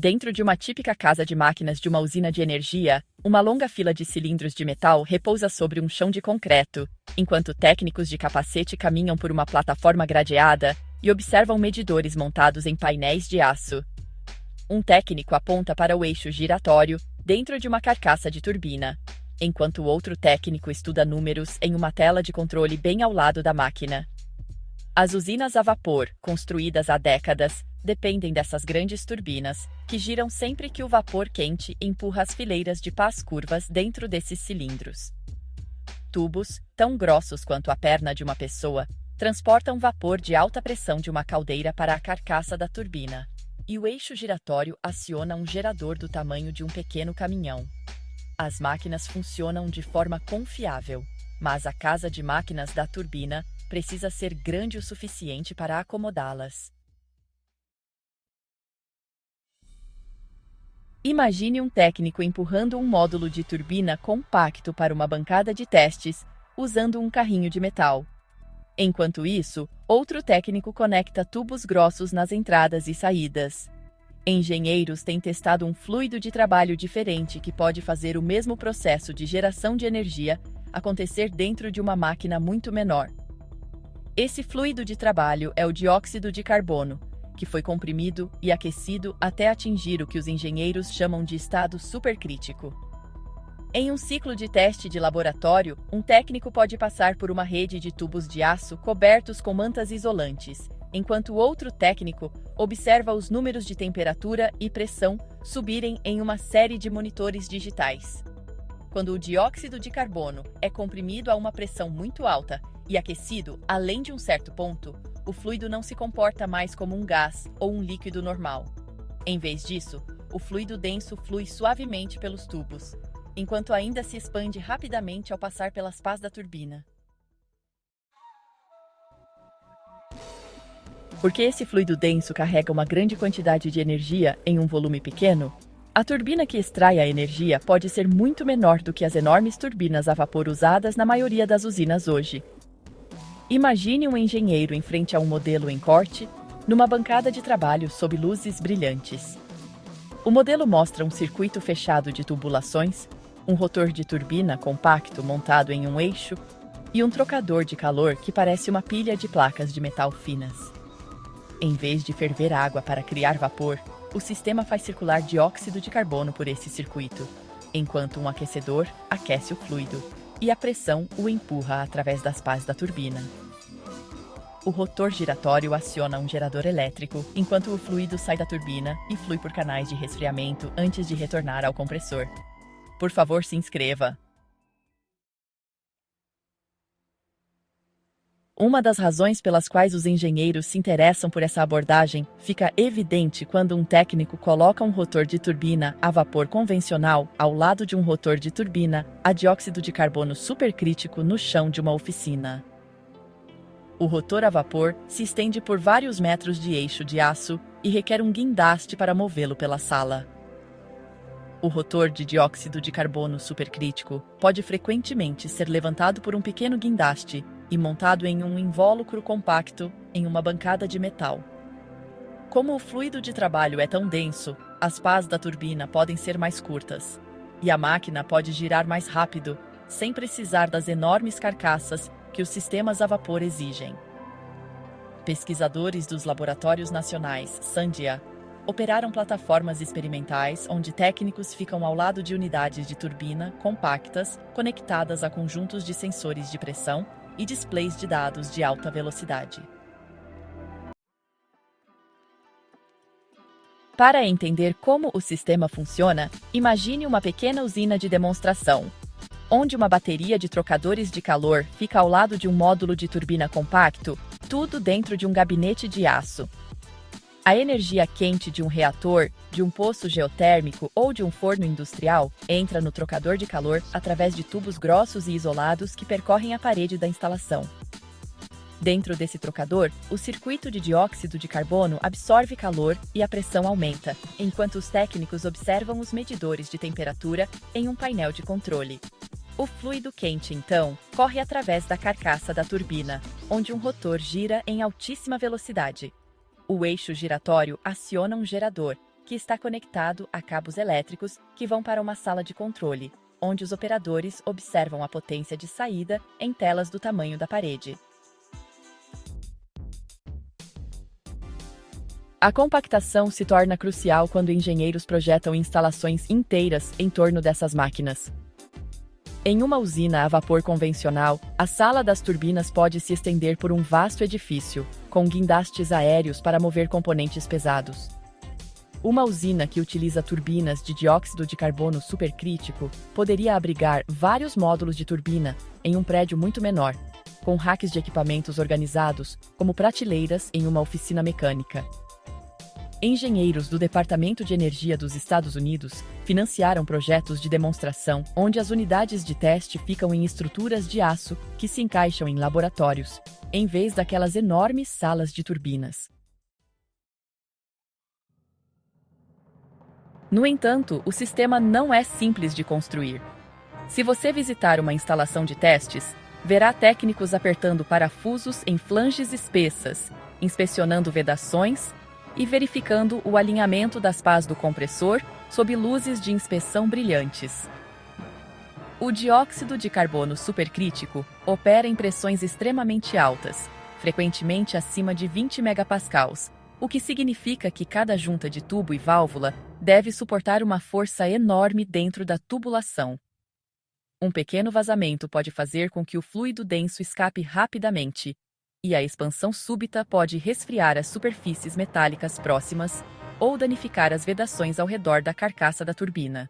Dentro de uma típica casa de máquinas de uma usina de energia, uma longa fila de cilindros de metal repousa sobre um chão de concreto, enquanto técnicos de capacete caminham por uma plataforma gradeada e observam medidores montados em painéis de aço. Um técnico aponta para o eixo giratório dentro de uma carcaça de turbina, enquanto o outro técnico estuda números em uma tela de controle bem ao lado da máquina. As usinas a vapor, construídas há décadas, dependem dessas grandes turbinas, que giram sempre que o vapor quente empurra as fileiras de pás curvas dentro desses cilindros. Tubos, tão grossos quanto a perna de uma pessoa, transportam vapor de alta pressão de uma caldeira para a carcaça da turbina, e o eixo giratório aciona um gerador do tamanho de um pequeno caminhão. As máquinas funcionam de forma confiável, mas a casa de máquinas da turbina precisa ser grande o suficiente para acomodá-las. Imagine um técnico empurrando um módulo de turbina compacto para uma bancada de testes, usando um carrinho de metal. Enquanto isso, outro técnico conecta tubos grossos nas entradas e saídas. Engenheiros têm testado um fluido de trabalho diferente que pode fazer o mesmo processo de geração de energia acontecer dentro de uma máquina muito menor. Esse fluido de trabalho é o dióxido de carbono, que foi comprimido e aquecido até atingir o que os engenheiros chamam de estado supercrítico. Em um ciclo de teste de laboratório, um técnico pode passar por uma rede de tubos de aço cobertos com mantas isolantes, enquanto o outro técnico observa os números de temperatura e pressão subirem em uma série de monitores digitais. Quando o dióxido de carbono é comprimido a uma pressão muito alta e aquecido além de um certo ponto, o fluido não se comporta mais como um gás ou um líquido normal. Em vez disso, o fluido denso flui suavemente pelos tubos, enquanto ainda se expande rapidamente ao passar pelas pás da turbina. Porque esse fluido denso carrega uma grande quantidade de energia em um volume pequeno, a turbina que extrai a energia pode ser muito menor do que as enormes turbinas a vapor usadas na maioria das usinas hoje. Imagine um engenheiro em frente a um modelo em corte, numa bancada de trabalho sob luzes brilhantes. O modelo mostra um circuito fechado de tubulações, um rotor de turbina compacto montado em um eixo e um trocador de calor que parece uma pilha de placas de metal finas. Em vez de ferver água para criar vapor, o sistema faz circular dióxido de carbono por esse circuito, enquanto um aquecedor aquece o fluido e a pressão o empurra através das pás da turbina. O rotor giratório aciona um gerador elétrico, enquanto o fluido sai da turbina e flui por canais de resfriamento antes de retornar ao compressor. Por favor, se inscreva! Uma das razões pelas quais os engenheiros se interessam por essa abordagem fica evidente quando um técnico coloca um rotor de turbina a vapor convencional ao lado de um rotor de turbina a dióxido de carbono supercrítico no chão de uma oficina. O rotor a vapor se estende por vários metros de eixo de aço e requer um guindaste para movê-lo pela sala. O rotor de dióxido de carbono supercrítico pode frequentemente ser levantado por um pequeno guindaste e montado em um invólucro compacto em uma bancada de metal. Como o fluido de trabalho é tão denso, as pás da turbina podem ser mais curtas, e a máquina pode girar mais rápido, sem precisar das enormes carcaças que os sistemas a vapor exigem. Pesquisadores dos laboratórios nacionais Sandia operaram plataformas experimentais onde técnicos ficam ao lado de unidades de turbina compactas conectadas a conjuntos de sensores de pressão e displays de dados de alta velocidade. Para entender como o sistema funciona, imagine uma pequena usina de demonstração, onde uma bateria de trocadores de calor fica ao lado de um módulo de turbina compacto, tudo dentro de um gabinete de aço. A energia quente de um reator, de um poço geotérmico ou de um forno industrial entra no trocador de calor através de tubos grossos e isolados que percorrem a parede da instalação. Dentro desse trocador, o circuito de dióxido de carbono absorve calor e a pressão aumenta, enquanto os técnicos observam os medidores de temperatura em um painel de controle. O fluido quente, então, corre através da carcaça da turbina, onde um rotor gira em altíssima velocidade. O eixo giratório aciona um gerador, que está conectado a cabos elétricos que vão para uma sala de controle, onde os operadores observam a potência de saída em telas do tamanho da parede. A compactação se torna crucial quando engenheiros projetam instalações inteiras em torno dessas máquinas. Em uma usina a vapor convencional, a sala das turbinas pode se estender por um vasto edifício, com guindastes aéreos para mover componentes pesados. Uma usina que utiliza turbinas de dióxido de carbono supercrítico poderia abrigar vários módulos de turbina em um prédio muito menor, com racks de equipamentos organizados como prateleiras em uma oficina mecânica. Engenheiros do Departamento de Energia dos Estados Unidos financiaram projetos de demonstração onde as unidades de teste ficam em estruturas de aço que se encaixam em laboratórios, em vez daquelas enormes salas de turbinas. No entanto, o sistema não é simples de construir. Se você visitar uma instalação de testes, verá técnicos apertando parafusos em flanges espessas, inspecionando vedações e verificando o alinhamento das pás do compressor sob luzes de inspeção brilhantes. O dióxido de carbono supercrítico opera em pressões extremamente altas, frequentemente acima de 20 megapascals, o que significa que cada junta de tubo e válvula deve suportar uma força enorme dentro da tubulação. Um pequeno vazamento pode fazer com que o fluido denso escape rapidamente, e a expansão súbita pode resfriar as superfícies metálicas próximas ou danificar as vedações ao redor da carcaça da turbina.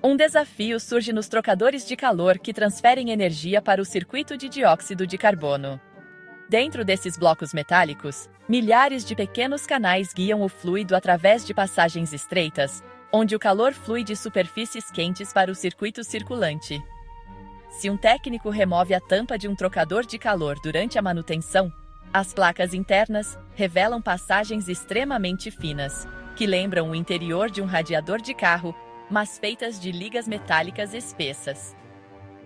Um desafio surge nos trocadores de calor que transferem energia para o circuito de dióxido de carbono. Dentro desses blocos metálicos, milhares de pequenos canais guiam o fluido através de passagens estreitas, onde o calor flui de superfícies quentes para o circuito circulante. Se um técnico remove a tampa de um trocador de calor durante a manutenção, as placas internas revelam passagens extremamente finas, que lembram o interior de um radiador de carro, mas feitas de ligas metálicas espessas.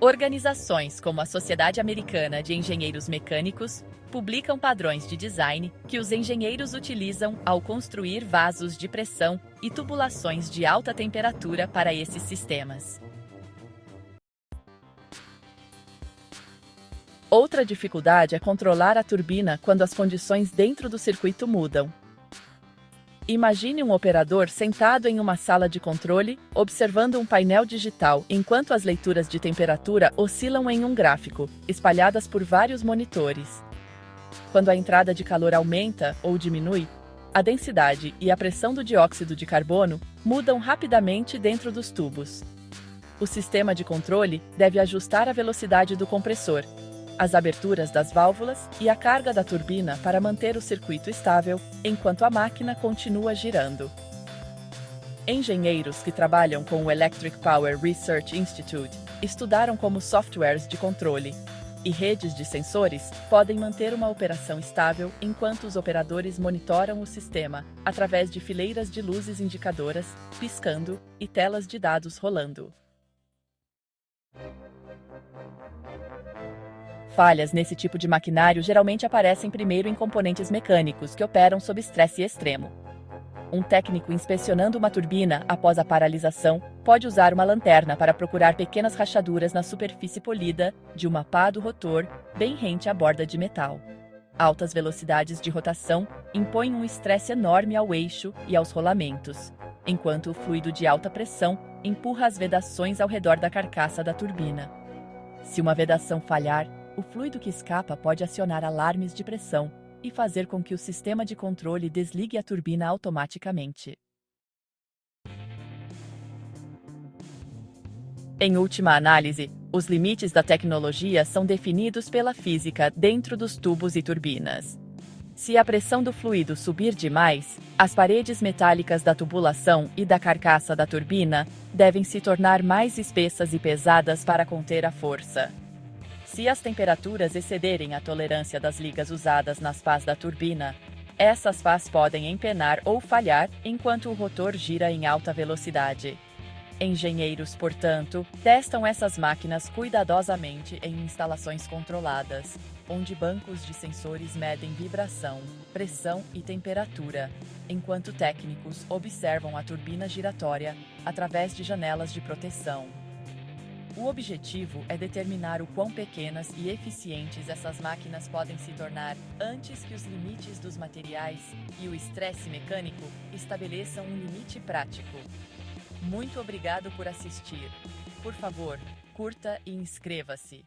Organizações como a Sociedade Americana de Engenheiros Mecânicos publicam padrões de design que os engenheiros utilizam ao construir vasos de pressão e tubulações de alta temperatura para esses sistemas. Outra dificuldade é controlar a turbina quando as condições dentro do circuito mudam. Imagine um operador sentado em uma sala de controle, observando um painel digital enquanto as leituras de temperatura oscilam em um gráfico, espalhadas por vários monitores. Quando a entrada de calor aumenta ou diminui, a densidade e a pressão do dióxido de carbono mudam rapidamente dentro dos tubos. O sistema de controle deve ajustar a velocidade do compressor, as aberturas das válvulas e a carga da turbina para manter o circuito estável enquanto a máquina continua girando. Engenheiros que trabalham com o Electric Power Research Institute estudaram como softwares de controle e redes de sensores podem manter uma operação estável enquanto os operadores monitoram o sistema através de fileiras de luzes indicadoras piscando e telas de dados rolando. Falhas nesse tipo de maquinário geralmente aparecem primeiro em componentes mecânicos que operam sob estresse extremo. Um técnico inspecionando uma turbina após a paralisação pode usar uma lanterna para procurar pequenas rachaduras na superfície polida de uma pá do rotor bem rente à borda de metal. Altas velocidades de rotação impõem um estresse enorme ao eixo e aos rolamentos, enquanto o fluido de alta pressão empurra as vedações ao redor da carcaça da turbina. Se uma vedação falhar, o fluido que escapa pode acionar alarmes de pressão e fazer com que o sistema de controle desligue a turbina automaticamente. Em última análise, os limites da tecnologia são definidos pela física dentro dos tubos e turbinas. Se a pressão do fluido subir demais, as paredes metálicas da tubulação e da carcaça da turbina devem se tornar mais espessas e pesadas para conter a força. Se as temperaturas excederem a tolerância das ligas usadas nas pás da turbina, essas pás podem empenar ou falhar enquanto o rotor gira em alta velocidade. Engenheiros, portanto, testam essas máquinas cuidadosamente em instalações controladas, onde bancos de sensores medem vibração, pressão e temperatura, enquanto técnicos observam a turbina giratória através de janelas de proteção. O objetivo é determinar o quão pequenas e eficientes essas máquinas podem se tornar antes que os limites dos materiais e o estresse mecânico estabeleçam um limite prático. Muito obrigado por assistir. Por favor, curta e inscreva-se.